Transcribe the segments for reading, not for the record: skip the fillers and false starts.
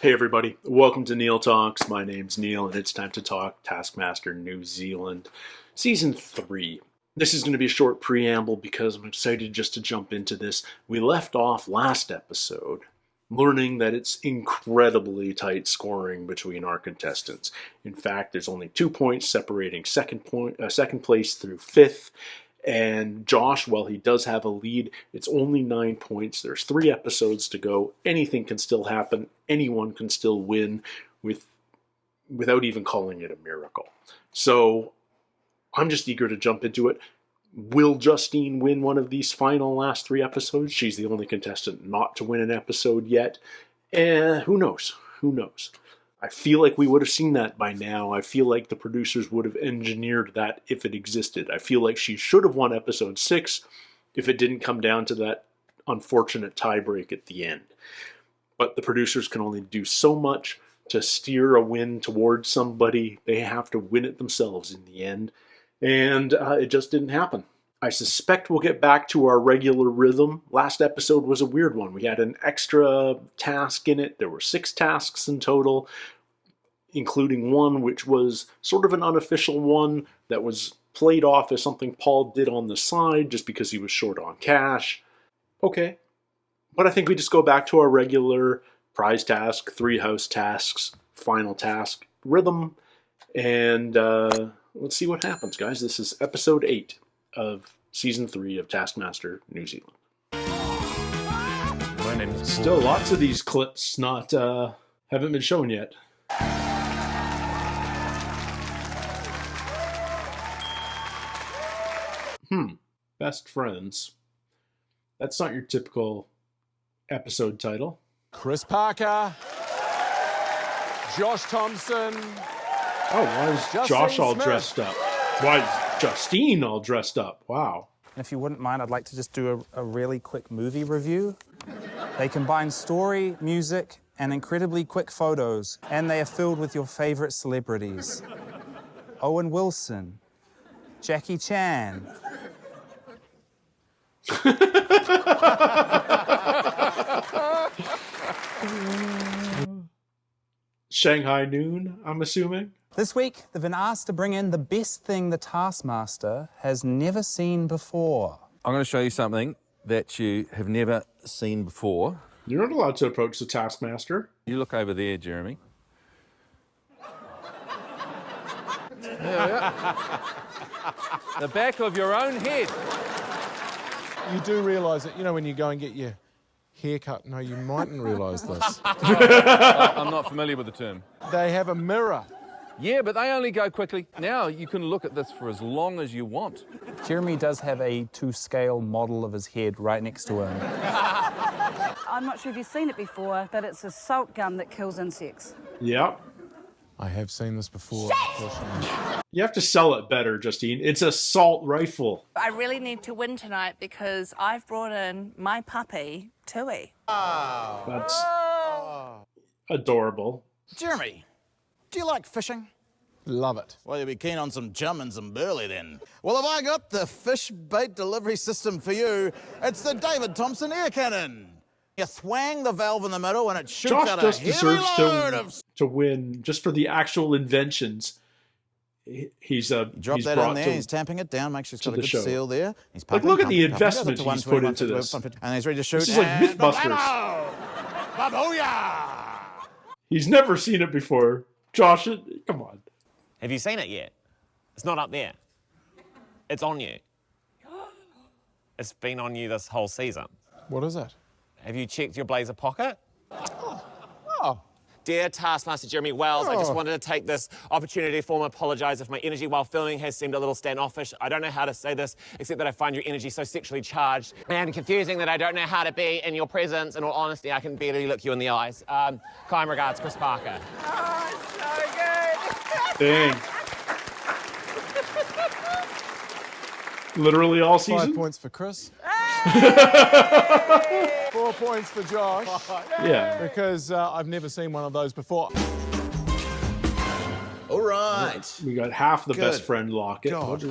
Hey everybody, welcome to Neil Talks. My name's Neil and it's time to talk Taskmaster New Zealand Season 3. This is going to be a short preamble because I'm excited just to jump into this. We left off last episode learning that it's incredibly tight scoring between our contestants. In fact, there's only 2 points separating second place through fifth. And Josh, while he does have a lead, it's only 9 points. There's 3 episodes to go. Anything can still happen. Anyone can still win without even calling it a miracle. So I'm just eager to jump into it. Will Justine win one of these final last 3 episodes? She's the only contestant not to win an episode yet. Who knows? Who knows? I feel like we would have seen that by now. I feel like the producers would have engineered that if it existed. I feel like she should have won episode 6 if it didn't come down to that unfortunate tiebreak at the end. But the producers can only do so much to steer a win towards somebody. They have to win it themselves in the end. And it just didn't happen. I suspect we'll get back to our regular rhythm. Last episode was a weird one. We had an extra task in it. There were 6 tasks in total, including one which was sort of an unofficial one that was played off as something Paul did on the side just because he was short on cash. Okay. But I think we just go back to our regular prize task, 3 house tasks, final task rhythm, and let's see what happens, guys. This is episode 8 of Season 3 of Taskmaster New Zealand. My name is Still lots of these clips haven't been shown yet. Best friends. That's not your typical episode title. Chris Parker, Josh Thomson. Oh, why is Justine Josh all Smith. dressed up? Why is Justine all dressed up? Wow. If you wouldn't mind, I'd like to just do a really quick movie review. They combine story, music, and incredibly quick photos, and they are filled with your favorite celebrities. Owen Wilson, Jackie Chan. Shanghai Noon, I'm assuming. This week, they've been asked to bring in the best thing the Taskmaster has never seen before. I'm going to show you something that you have never seen before. You're not allowed to approach the Taskmaster. You look over there, Jeremy. The back of your own head. You do realise that, when you go and get your hair cut, no, you mightn't realise this. I'm not familiar with the term. They have a mirror. Yeah, but they only go quickly. Now you can look at this for as long as you want. Jeremy does have a to-scale model of his head right next to him. I'm not sure if you've seen it before, but it's a salt gun that kills insects. Yep. I have seen this before. You have to sell it better, Justine. It's a assault rifle. I really need to win tonight because I've brought in my puppy, Tui. That's adorable. Jeremy, do you like fishing? Love it. Well, you'll be keen on some chum and some burley then. Well, have I got the fish bait delivery system for you? It's the David Thomson air cannon. You thwang the valve in the middle and it shoots Josh out a just heavy deserves load to win just for the actual inventions. He's Drop he's that brought in there, to, he's tamping it down, make sure it's to got a the good show. seal there. He's Like, pumping, look at the pumping, pumping. investment Up to he's 120, put into 150, this. And he's ready to shoot. This is like and Mythbusters. Babooyah! He's never seen it before. Josh, come on. Have you seen it yet? It's not up there. It's on you. It's been on you this whole season. What is it? Have you checked your blazer pocket? Oh. Dear Taskmaster Jeremy Wells, I just wanted to take this opportunity to formally apologise if my energy while filming has seemed a little standoffish. I don't know how to say this, except that I find your energy so sexually charged and confusing that I don't know how to be in your presence. In all honesty, I can barely look you in the eyes. Kind regards, Chris Parker. Oh, so good. Dang. Literally all 5 season? points for Chris. 4 points for Josh. Yeah. Because I've never seen one of those before. All right. We got half the Good best friend locket. God.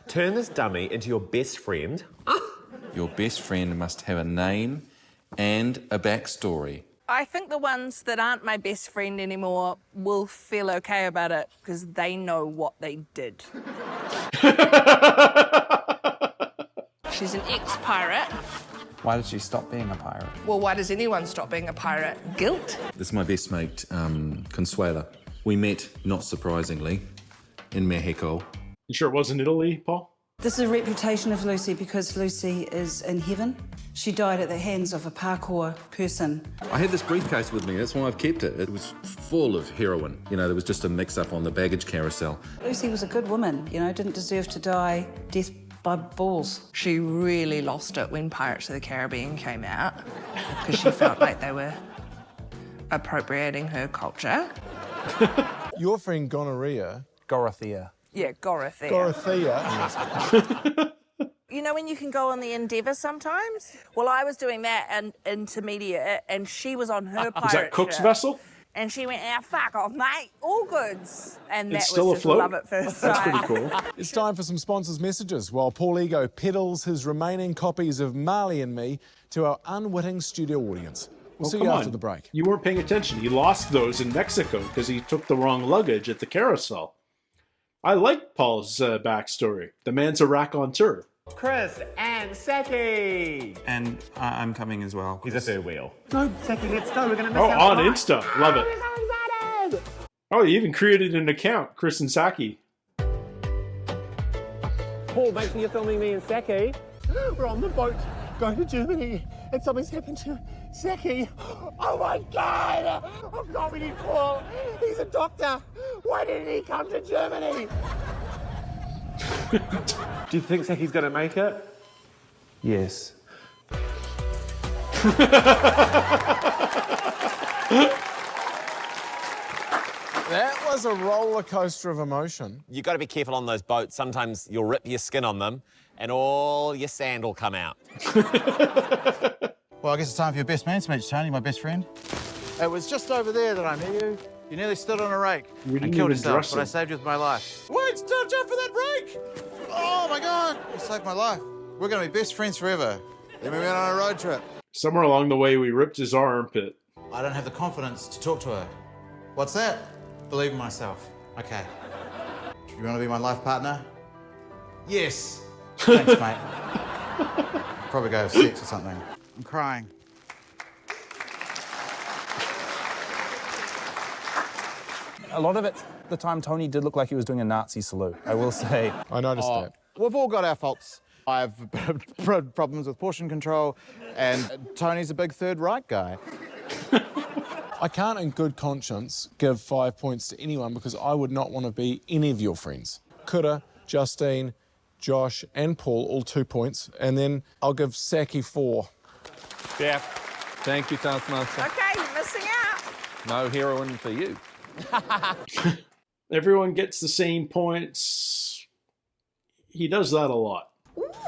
Turn this dummy into your best friend. Your best friend must have a name and a backstory. I think the ones that aren't my best friend anymore will feel okay about it because they know what they did. She's an ex-pirate. Why did she stop being a pirate? Well, why does anyone stop being a pirate? Guilt? This is my best mate, Consuela. We met, not surprisingly, in Mexico. You sure it wasn't Italy, Paul? This is a reputation of Lucy because Lucy is in heaven. She died at the hands of a parkour person. I had this briefcase with me, that's why I've kept it. It was full of heroin. You know, there was just a mix-up on the baggage carousel. Lucy was a good woman, you know, didn't deserve to die death by balls. She really lost it when Pirates of the Caribbean came out because she felt like they were appropriating her culture. Your friend Gonorrhea. Dorothea. Yeah, Dorothea. Dorothea. You know when you can go on the Endeavour sometimes? Well, I was doing that and intermediate, and she was on her pirate Was that Cook's ship, vessel? And she went, fuck off, mate, all goods. And that It's still was just afloat? love at first sight. That's pretty cool. It's time for some sponsors' messages while Paul Ego peddles his remaining copies of Marley and Me to our unwitting studio audience. We'll see you after the break. You weren't paying attention. He lost those in Mexico because he took the wrong luggage at the carousel. I like Paul's backstory. The man's a raconteur. Chris and Seki. And I'm coming as well. He's a third wheel. No, Seki, let's go. We're going to miss Oh, out. on Insta. Love it. I'm so excited. Oh, he even created an account, Chris and Saki. Paul, make sure you're filming me and Seki. We're on the boat going to Germany, and something's happened to Seki. Oh my God! Oh God, we need Paul. He's a doctor. Why didn't he come to Germany? Do you think Seki's going to make it? Yes. That was a roller coaster of emotion. You've got to be careful on those boats. Sometimes you'll rip your skin on them and all your sand will come out. Well, I guess it's time for your best man speech, Tony, my best friend. It was just over there that I met you. You nearly stood on a rake We didn't and killed even yourself, dress but I him. saved you with my life. Wait, stop, jump for that rake! Oh my God, you saved my life. We're gonna be best friends forever. Then we went on a road trip. Somewhere along the way, we ripped his armpit. I don't have the confidence to talk to her. What's that? Believe in myself. Okay. Do you want to be my life partner? Yes. Thanks, mate. Probably go have sex or something. I'm crying. A lot of it, the time Tony did look like he was doing a Nazi salute, I will say. I noticed that. We've all got our faults. I have problems with portion control, and Tony's a big Third Reich guy. I can't in good conscience give 5 points to anyone because I would not want to be any of your friends. Kura, Justine, Josh and Paul all 2 points, and then I'll give Saki 4. Yeah. Thank you, Taskmaster. Okay, you're missing out. No heroin for you. Everyone gets the same points. He does that a lot.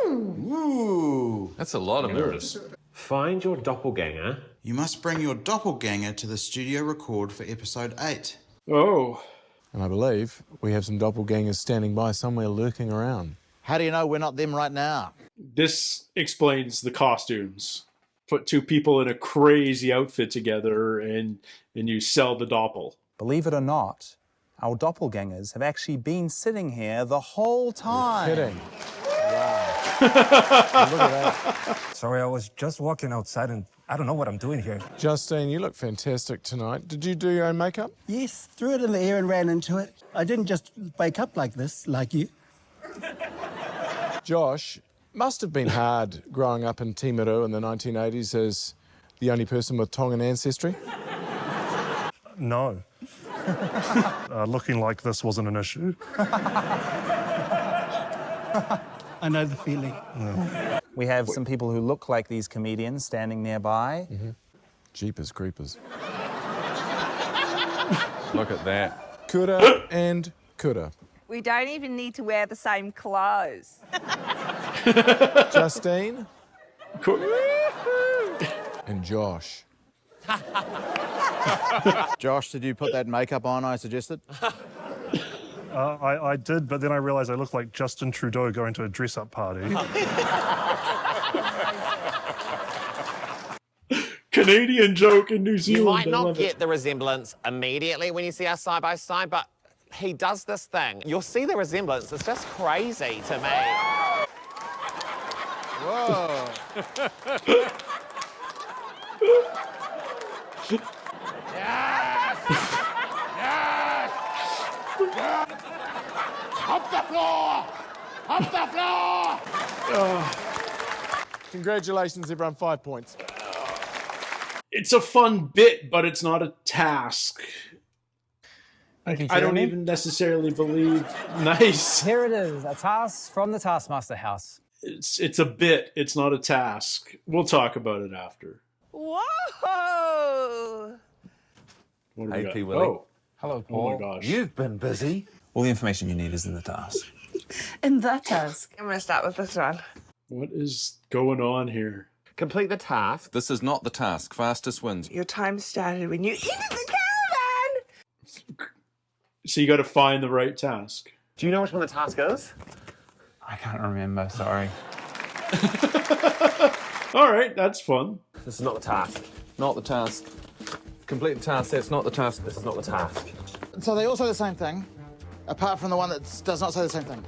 Ooh. That's a lot of mirrors. Find your doppelganger. You must bring your doppelganger to the studio record for episode 8. Oh. And I believe we have some doppelgangers standing by somewhere lurking around. How do you know we're not them right now? This explains the costumes. Put two people in a crazy outfit together and you sell the doppel. Believe it or not, our doppelgangers have actually been sitting here the whole time. You're kidding. Look at that. Sorry, I was just walking outside and I don't know what I'm doing here. Justine, you look fantastic tonight. Did you do your own makeup? Yes, threw it in the air and ran into it. I didn't just wake up like this, like you. Josh, must have been hard growing up in Timaru in the 1980s as the only person with Tongan ancestry. No. Looking like this wasn't an issue. I know the feeling. No. We have some people who look like these comedians standing nearby. Mm-hmm. Jeepers creepers. Look at that. Kura and Kura. We don't even need to wear the same clothes. Justine. And Josh. Josh, did you put that makeup on I suggested? I did, but then I realised I looked like Justin Trudeau going to a dress-up party. Canadian joke in New You Zealand. might I not love get it. the resemblance immediately when you see us side by side, but he does this thing. You'll see the resemblance. It's just crazy to me. Whoa. Yes! Yes! Yes! Up the floor! Up the floor! Congratulations, everyone. 5 points. It's a fun bit, but it's not a task. I don't even necessarily believe. Nice. Here it is, a task from the Taskmaster house. It's a bit. It's not a task. We'll talk about it after. Whoa! What do we Hey, got? P. Willie. Oh. Hello, Oh Paul. my gosh. You've been busy. All the information you need is in the task. In that task. I'm gonna start with this one. What is going on here? Complete the task. This is not the task. Fastest wins. Your time started when you entered the caravan! So you got to find the right task. Do you know which one the task is? I can't remember, sorry. All right, that's fun. This is not the task. Not the task. Complete the task. That's not the task. This is not the task. So they all say the same thing, apart from the one that does not say the same thing.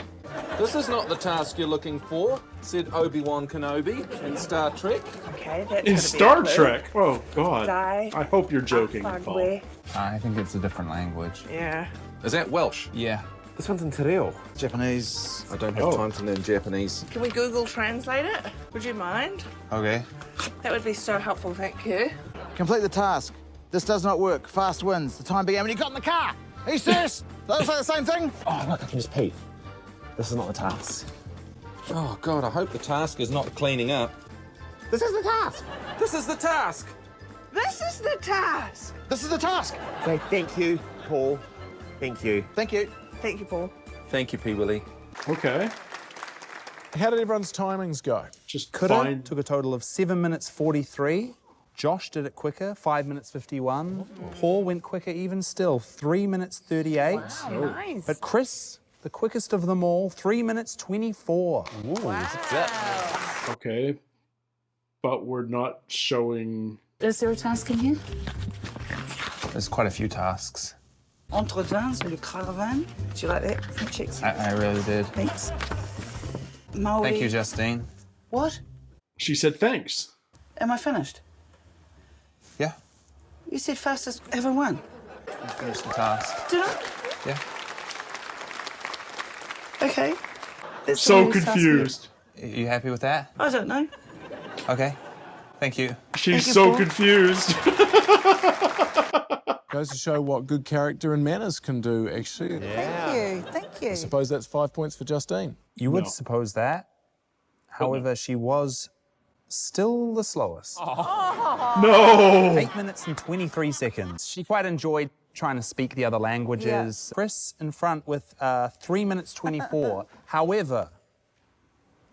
This is not the task you're looking for, said Obi-Wan Kenobi in Star Trek. Okay, that's In gonna Star be a clue. Trek? Oh, God. Die. I hope you're joking, Fuck, Paul. where? I think it's a different language. Yeah. Is that Welsh? Yeah. This one's in Te Reo. Japanese. I don't have time to learn Japanese. Can we Google translate it? Would you mind? Okay. That would be so helpful, thank you. Complete the task. This does not work. Fast wins. The time began when you got in the car. Are you serious? They all say the same thing? Oh, look, I can just pee. This is not the task. Oh, God, I hope the task is not cleaning up. This is the task. This is the task. This is the task. This is the task. Say thank you, Paul. Thank you. Thank you. Thank you, Paul. Thank you, P. Willie. Okay. How did everyone's timings go? Just Kura find... took a total of 7 minutes 43. Josh did it quicker, 5 minutes 51. Paul went quicker even still, 3 minutes 38. Nice. But Chris, the quickest of them all, 3 minutes 24. Okay. But we're not showing... Is there a task in here? There's quite a few tasks. Entretien sur le caravan. Do you like that? Some chicks. I really did. Thanks. Maui. Thank you, Justine. What? She said thanks. Am I finished? Yeah, You said fastest ever won. you finished the task. Did I? Yeah. Okay. That's So the task confused. Are you happy with that? I don't know. Okay. Thank you. She's Thank you, so Paul. confused. Goes to show what good character and manners can do, actually. Thank you. Thank you. I suppose that's 5 points for Justine. You would No. suppose that. However, she was still the slowest. No. 8 minutes and 23 seconds. She quite enjoyed trying to speak the other languages. Chris in front with 3 minutes 24. However,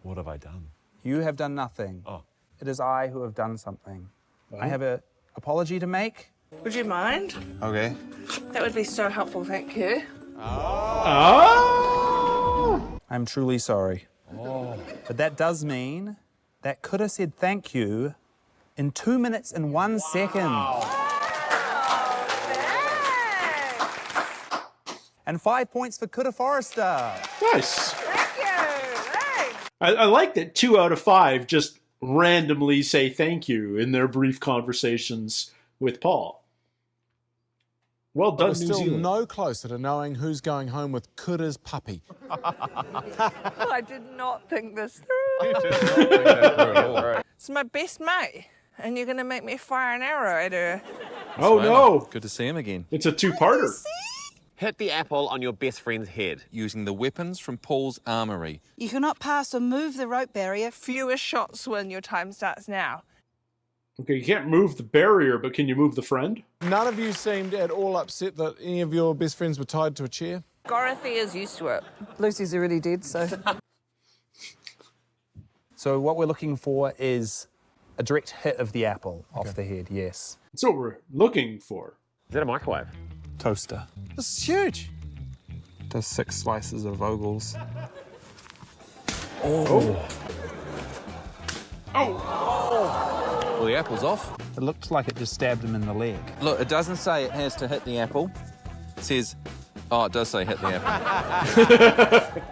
What have I done? you have done nothing. Oh. It is I who have done something. I have an apology to make. Would you mind? Okay. That would be so helpful, thank you. Oh. I'm truly sorry. But that does mean that could have said thank you in 2 minutes and 1 second. And 5 points for Kura Forrester. Nice. Thank you. Thanks. I like that 2 out of 5 just randomly say thank you in their brief conversations with Paul. Well But done, we're New still Zealand. no closer to knowing who's going home with Kura's puppy. I did not think this through. It's my best mate, and you're going to make me fire an arrow at her. Oh no, Good to see him again. it's a 2-parter. Hit the apple on your best friend's head. Using the weapons from Paul's armory. You cannot pass or move the rope barrier. Fewer shots win. Your time starts now. Okay, you can't move the barrier, but can you move the friend? None of you seemed at all upset that any of your best friends were tied to a chair. Dorothy is used to it. Lucy's already dead, so. So what we're looking for is a direct hit of the apple off the head, yes. That's what we're looking for. Is that a microwave? Toaster. This is huge. Does 6 slices of Vogels. Oh. Well, the apple's off. It looks like it just stabbed him in the leg. Look, it doesn't say it has to hit the apple. It says, oh, it does say hit the apple.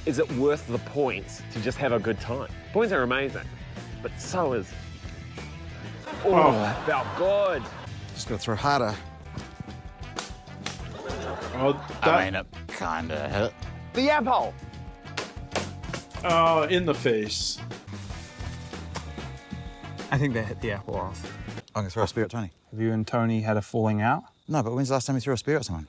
Is it worth the points to just have a good time? Points are amazing, but so is... Oh, that felt good. Just gotta throw harder. Oh, I mean, it kinda hit. The apple! Oh, in the face. I think that hit the apple off. I'm gonna throw a spear at Tony. Have you and Tony had a falling out? No, but when's the last time you threw a spear at someone?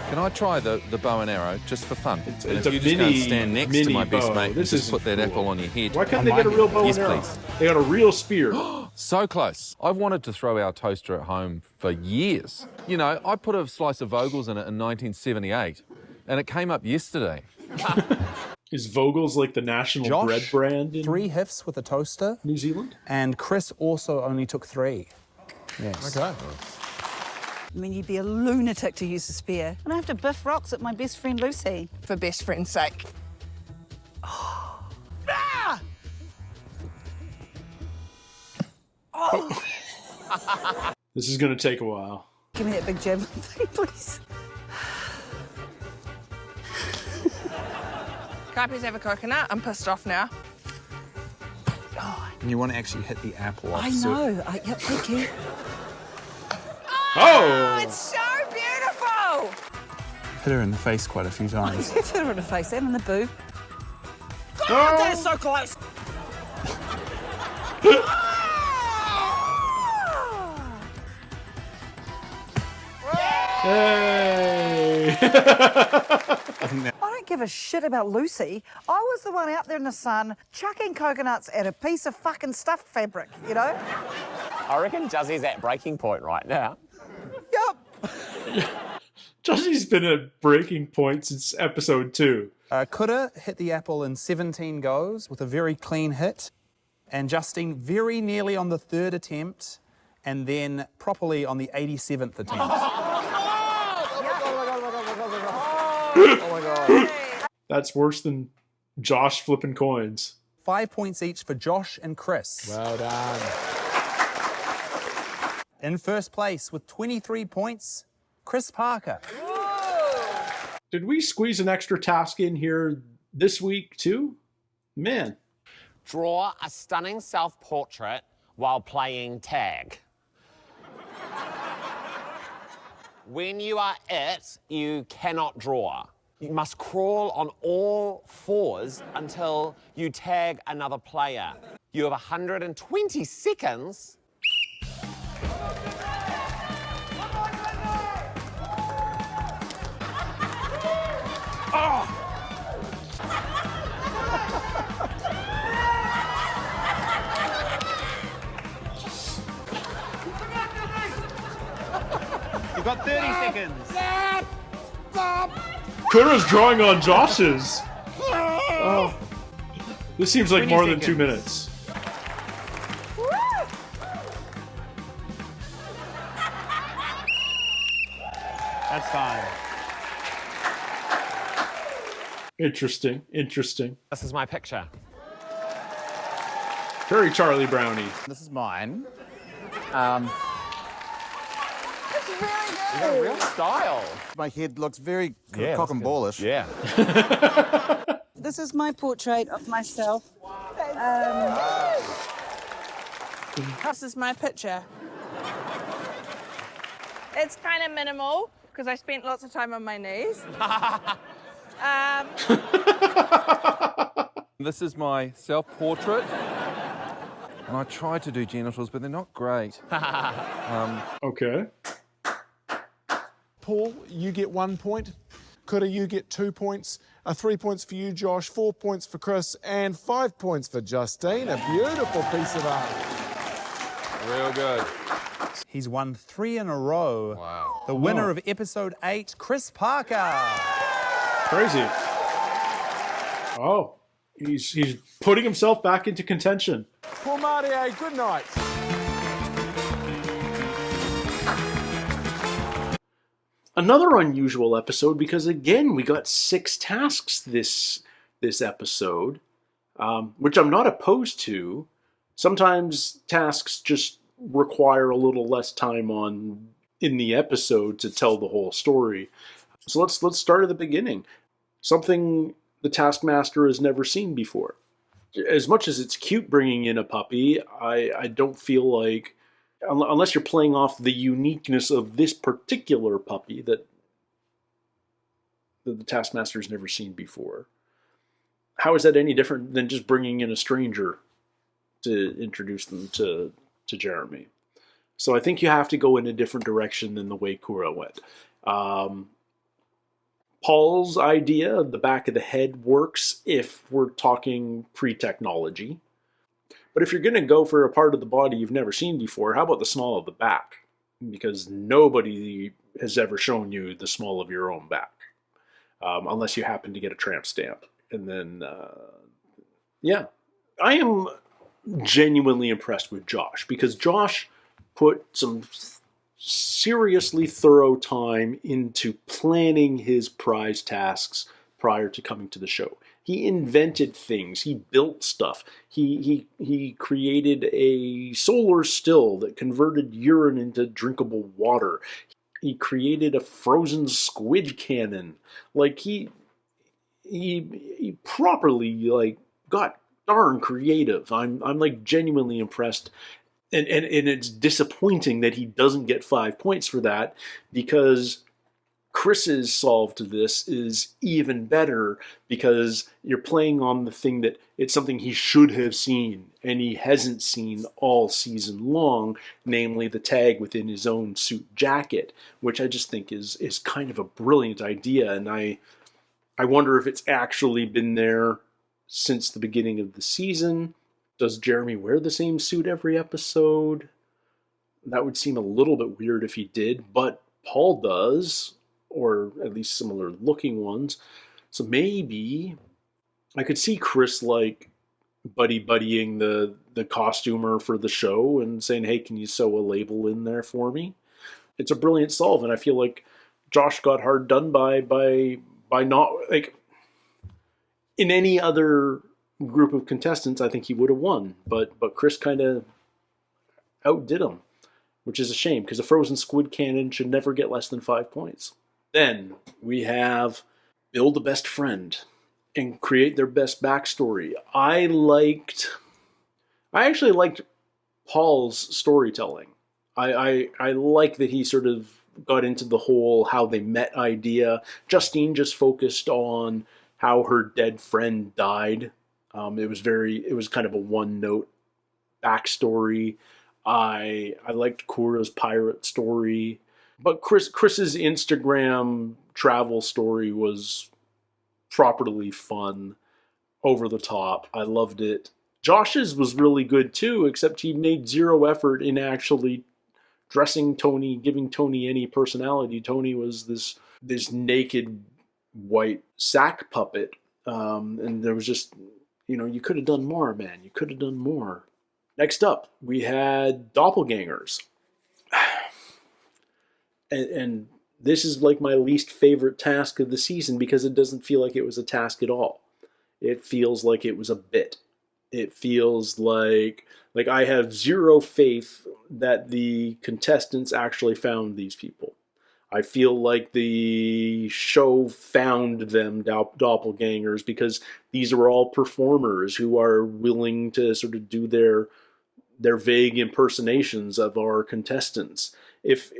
Can I try the bow and arrow just for fun? It's and if a you just go and mini- stand next mini to my best bow. mate This and just is put that cool. apple on your head. Why can't they get a real bow Yes, and arrow? please. They got a real spear. So close. I've wanted to throw our toaster at home for years. You know, I put a slice of Vogel's in it in 1978, and it came up yesterday. Is Vogel's like the national Josh, bread brand in 3 hits with a toaster. New Zealand? And Chris also only took 3. Yes. Okay. I mean, you'd be a lunatic to use a spear. And I have to biff rocks at my best friend Lucy. For best friend's sake. Ah! Oh! This is going to take a while. Give me that big javelin thing, please. Can I please have a coconut? I'm pissed off now. And you want to actually hit the apple off. I know. Yep, thank you. Oh! It's so beautiful! Hit her in the face quite a few times. Hit her in the face and in the boob. God, that's so close! Hey! I don't give a shit about Lucy. I was the one out there in the sun chucking coconuts at a piece of fucking stuffed fabric, you know? I reckon Juzzie's at breaking point right now. Yup. Jussie's been at breaking point since episode 2. Kura hit the apple in 17 goes with a very clean hit. And Justine very nearly on the 3rd attempt and then properly on the 87th attempt. Oh my god. That's worse than Josh flipping coins. 5 points each for Josh and Chris. Well done. In first place with 23 points, Chris Parker. Did we squeeze an extra task in here this week too? Man. Draw a stunning self-portrait while playing tag. When you are it, you cannot draw. You must crawl on all 4s until you tag another player. You have 120 seconds. You've got 30 seconds. Kura's drawing on Josh's. Oh. This seems like 20 more than seconds. 2 minutes. That's fine. Interesting, interesting. This is my picture. Very Charlie Brownie. This is mine. You got a real style. My head looks very Yeah, cock and ballish. Yeah. This is my portrait of myself. This is my picture. It's kind of minimal because I spent lots of time on my knees. This is my self-portrait. And I tried to do genitals, but they're not great. Okay. Paul, you get 1 point. Kura, you get 2 points. 3 points for you, Josh. 4 points for Chris. And 5 points for Justine. A beautiful piece of art. Real good. He's won 3 in a row. Wow. The winner of episode 8, Chris Parker. Crazy. Oh, he's putting himself back into contention. Paul Martier, good night. Another unusual episode because again we got 6 tasks this episode. which I'm not opposed to. Sometimes tasks just require a little less time in the episode to tell the whole story. So let's start at the beginning. Something the Taskmaster has never seen before. As much as it's cute bringing in a puppy, I don't feel like, unless you're playing off the uniqueness of this particular puppy that the Taskmaster's never seen before, how is that any different than just bringing in a stranger to introduce them to Jeremy? So I think you have to go in a different direction than the way Kura went. Paul's idea of the back of the head works if we're talking pre-technology. But if you're going to go for a part of the body you've never seen before, how about the small of the back? Because nobody has ever shown you the small of your own back. Unless you happen to get a tramp stamp. And then, yeah. I am genuinely impressed with Josh, because Josh put some seriously thorough time into planning his prize tasks prior to coming to the show. He invented things. He built stuff. He created a solar still that converted urine into drinkable water. He created a frozen squid cannon. Like, he properly, like, got darn creative. I'm like genuinely impressed. And it's disappointing that he doesn't get 5 points for that, because Chris's solve to this is even better, because you're playing on the thing that it's something he should have seen and he hasn't seen all season long, namely the tag within his own suit jacket, which I just think is kind of a brilliant idea. And I wonder if it's actually been there since the beginning of the season. Does Jeremy wear the same suit every episode? That would seem a little bit weird if he did, but Paul does, or at least similar looking ones. So maybe I could see Chris like buddying the costumer for the show and saying, hey, can you sew a label in there for me? It's a brilliant solve, and I feel like Josh got hard done by not, like, in any other group of contestants, I think he would have won, but Chris kind of outdid him, which is a shame, because a frozen squid cannon should never get less than 5 points. Then we have build a best friend and create their best backstory. I actually liked Paul's storytelling. I like that he sort of got into the whole how they met idea. Justine just focused on how her dead friend died. It was kind of a one-note backstory. I liked Kura's pirate story, but Chris's Instagram travel story was properly fun, over the top. I loved it. Josh's was really good too, except he made zero effort in actually dressing Tony, giving Tony any personality. Tony was this naked white sack puppet, and there was just, you could have done more, man. You could have done more. Next up, we had Doppelgangers. And this is like my least favorite task of the season, because it doesn't feel like it was a task at all. It feels like it was a bit. It feels like I have zero faith that the contestants actually found these people. I feel like the show found them doppelgangers because these are all performers who are willing to sort of do their vague impersonations of our contestants. If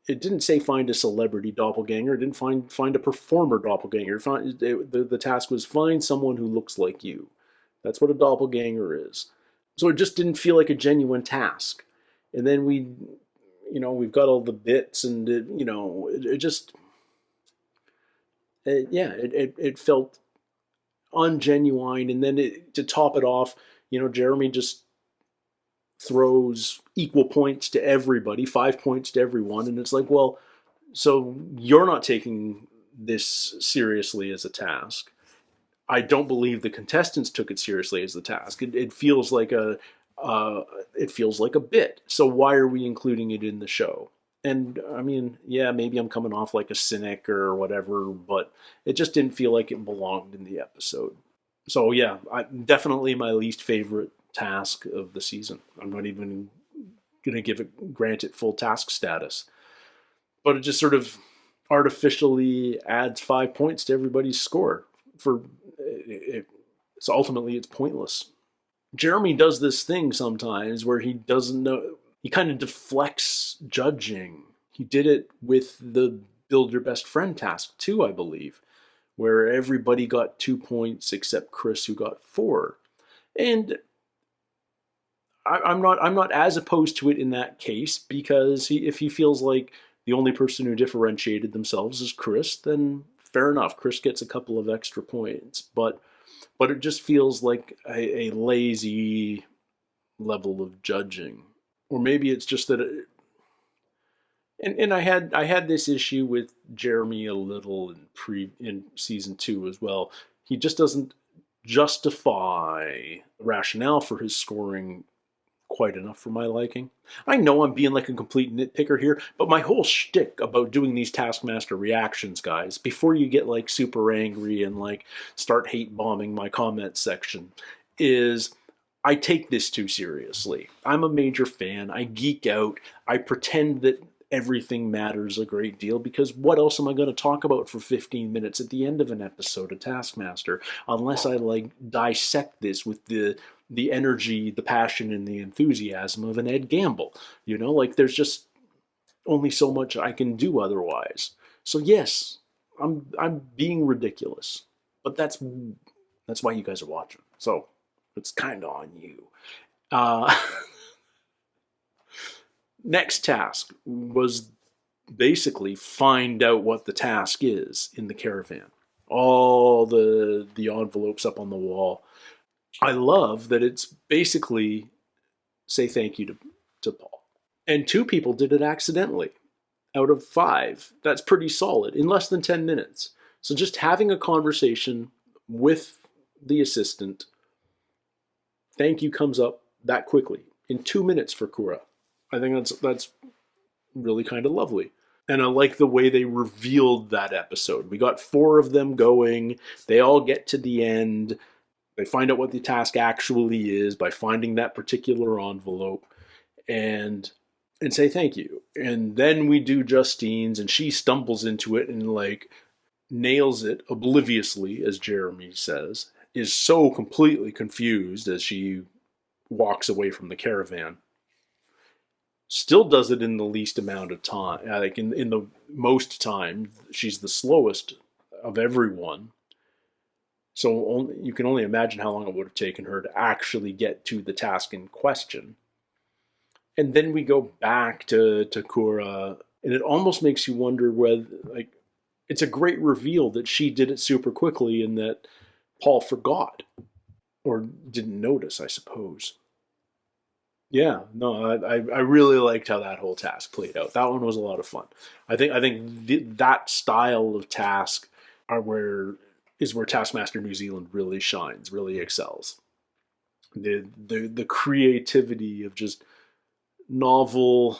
it didn't say find a celebrity doppelganger, it didn't find a performer doppelganger. The task was find someone who looks like you. That's what a doppelganger is. So it just didn't feel like a genuine task. And then we've got all the bits, and it felt ungenuine. And then to top it off, Jeremy just throws equal points to everybody, 5 points to everyone, and it's like, well, so you're not taking this seriously as a task. I don't believe the contestants took it seriously as the task. It feels like a bit. So why are we including it in the show? And I mean, yeah, maybe I'm coming off like a cynic or whatever, but it just didn't feel like it belonged in the episode. So yeah, definitely my least favorite task of the season. I'm not even going to grant it full task status. But it just sort of artificially adds 5 points to everybody's score. So ultimately it's pointless. Jeremy does this thing sometimes where he doesn't know, he kind of deflects judging. He did it with the Build Your Best Friend task too, I believe, where everybody got 2 points except Chris, who got 4. And I'm not as opposed to it in that case, because if he feels like the only person who differentiated themselves is Chris, then fair enough. Chris gets a couple of extra points, but it just feels like a lazy level of judging. Or maybe it's just that and I had this issue with Jeremy a little in season 2 as well. He just doesn't justify rationale for his scoring quite enough for my liking. I know I'm being like a complete nitpicker here, but my whole shtick about doing these Taskmaster reactions, guys, before you get like super angry and like start hate bombing my comment section, is I take this too seriously. I'm a major fan. I geek out. I pretend that everything matters a great deal, because what else am I going to talk about for 15 minutes at the end of an episode of Taskmaster, unless I like dissect this with the energy, the passion, and the enthusiasm of an Ed Gamble. You know, like there's just only so much I can do otherwise. So yes, I'm being ridiculous, but that's why you guys are watching. So it's kind of on you. Next task was basically find out what the task is in the caravan. All the envelopes up on the wall. I love that it's basically say thank you to Paul. And 2 people did it accidentally out of 5. That's pretty solid in less than 10 minutes. So just having a conversation with the assistant, thank you comes up that quickly in 2 minutes for Kura. I think that's really kind of lovely. And I like the way they revealed that episode. We got 4 of them going. They all get to the end. They find out what the task actually is by finding that particular envelope and say thank you. And then we do Justine's, and she stumbles into it and like nails it obliviously, as Jeremy says, is so completely confused as she walks away from the caravan. Still does it in the least amount of time. Like in the most time, she's the slowest of everyone. So you can only imagine how long it would have taken her to actually get to the task in question. And then we go back to Kura, and it almost makes you wonder whether, like, it's a great reveal that she did it super quickly and that Paul forgot or didn't notice, I suppose. Yeah, no, I really liked how that whole task played out. That one was a lot of fun. I think that style of task is where Taskmaster New Zealand really shines, really excels. The creativity of just novel,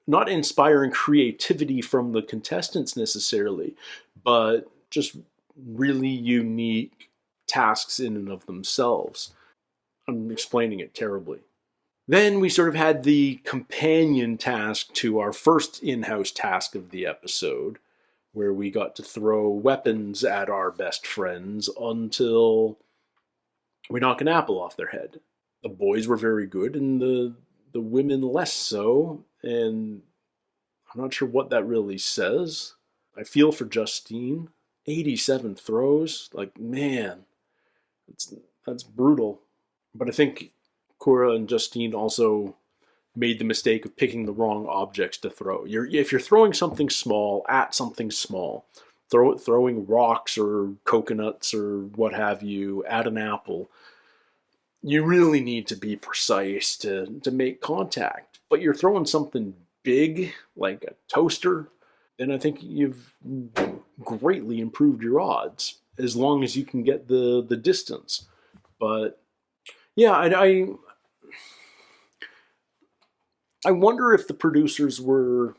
not inspiring creativity from the contestants necessarily, but just really unique tasks in and of themselves. I'm explaining it terribly. Then we sort of had the companion task to our first in-house task of the episode, where we got to throw weapons at our best friends until we knock an apple off their head. The boys were very good, and the women less so, and I'm not sure what that really says. I feel for Justine. 87 throws, like, man, that's brutal. But I think Kura and Justine also made the mistake of picking the wrong objects to throw. If you're throwing something small at something small, throwing rocks or coconuts or what have you at an apple, you really need to be precise to make contact. But you're throwing something big, like a toaster, then I think you've greatly improved your odds, as long as you can get the distance. But yeah, I wonder if the producers were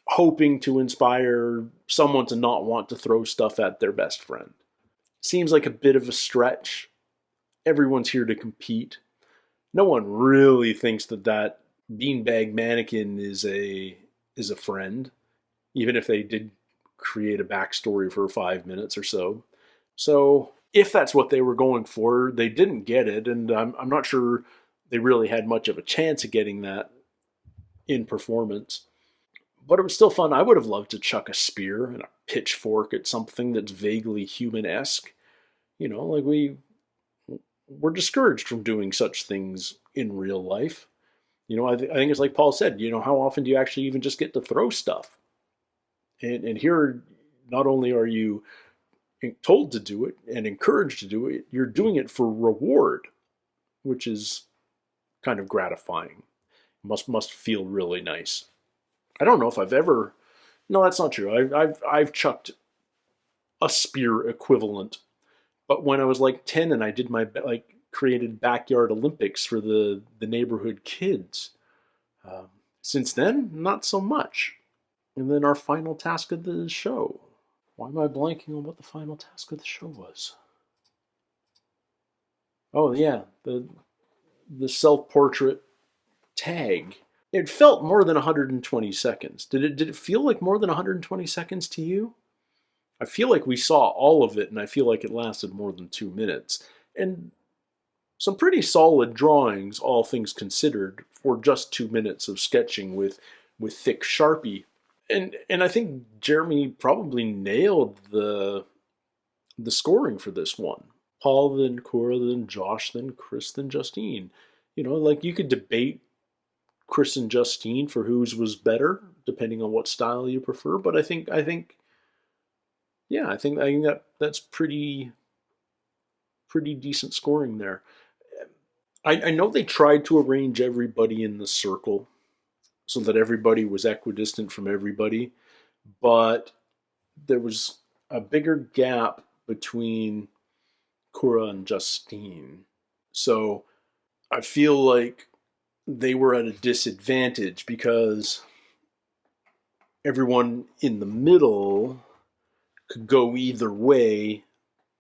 hoping to inspire someone to not want to throw stuff at their best friend. seems like a bit of a stretch. Everyone's here to compete. No one really thinks that beanbag mannequin is a friend, even if they did create a backstory for 5 minutes or so. So if that's what they were going for, they didn't get it, and I'm not sure they really had much of a chance of getting that in performance. But it was still fun. I would have loved to chuck a spear and a pitchfork at something that's vaguely human-esque. You know, like we're discouraged from doing such things in real life. You know, I think it's like Paul said, you know, how often do you actually even just get to throw stuff? And here, not only are you told to do it and encouraged to do it, you're doing it for reward, which is kind of gratifying. Must feel really nice. I don't know if I've ever... No, that's not true. I've chucked a spear equivalent, but when I was like 10 and I did my created backyard Olympics for the neighborhood kids. Since then, not so much. And then our final task of the show. Why am I blanking on what the final task of the show was? Oh yeah, the self-portrait tag. It felt more than 120 seconds. Did it feel like more than 120 seconds to you? I feel like we saw all of it, and I feel like it lasted more than 2 minutes. And some pretty solid drawings, all things considered, for just 2 minutes of sketching with thick Sharpie. And I think Jeremy probably nailed the scoring for this one. Paul, then Kura, then Josh, then Chris, then Justine. You know, like you could debate Chris and Justine for whose was better, depending on what style you prefer. But I think that's pretty decent scoring there. I know they tried to arrange everybody in the circle so that everybody was equidistant from everybody, but there was a bigger gap between Kura and Justine. So I feel like they were at a disadvantage because everyone in the middle could go either way.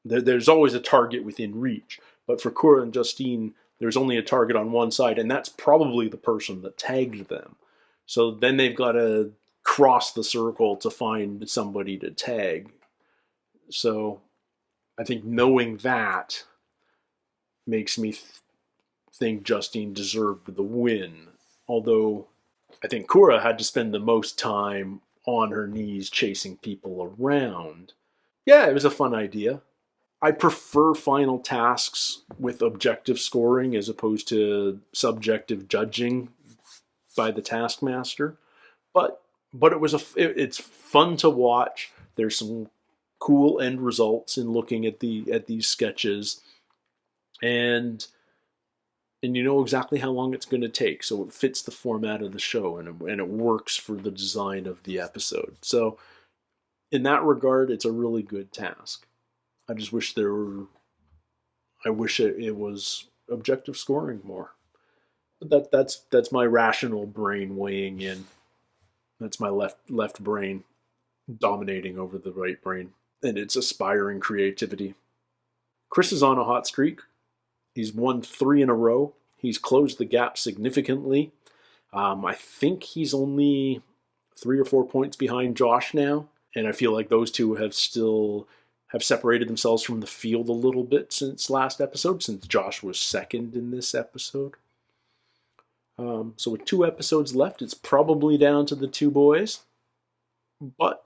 There's always a target within reach. But for Kura and Justine, there's only a target on one side, and that's probably the person that tagged them. So then they've got to cross the circle to find somebody to tag. So I think knowing that makes me think Justine deserved the win. Although I think Kura had to spend the most time on her knees chasing people around. Yeah, it was a fun idea. I prefer final tasks with objective scoring as opposed to subjective judging by the Taskmaster. But it's fun to watch. There's some cool end results in looking at these sketches, and you know exactly how long it's going to take, so it fits the format of the show, and it works for the design of the episode. So in that regard, it's a really good task. I just wish it was objective scoring more. But that's my rational brain weighing in. That's my left brain dominating over the right brain, and it's aspiring creativity. Chris is on a hot streak. He's won 3 in a row. He's closed the gap significantly. I think he's only 3 or 4 points behind Josh now, and I feel like those two have separated themselves from the field a little bit since last episode, since Josh was second in this episode. So with 2 episodes left, it's probably down to the 2 boys, but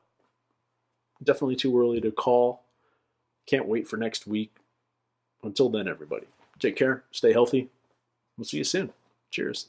definitely too early to call. Can't wait for next week. Until then, everybody, take care, stay healthy. We'll see you soon. Cheers.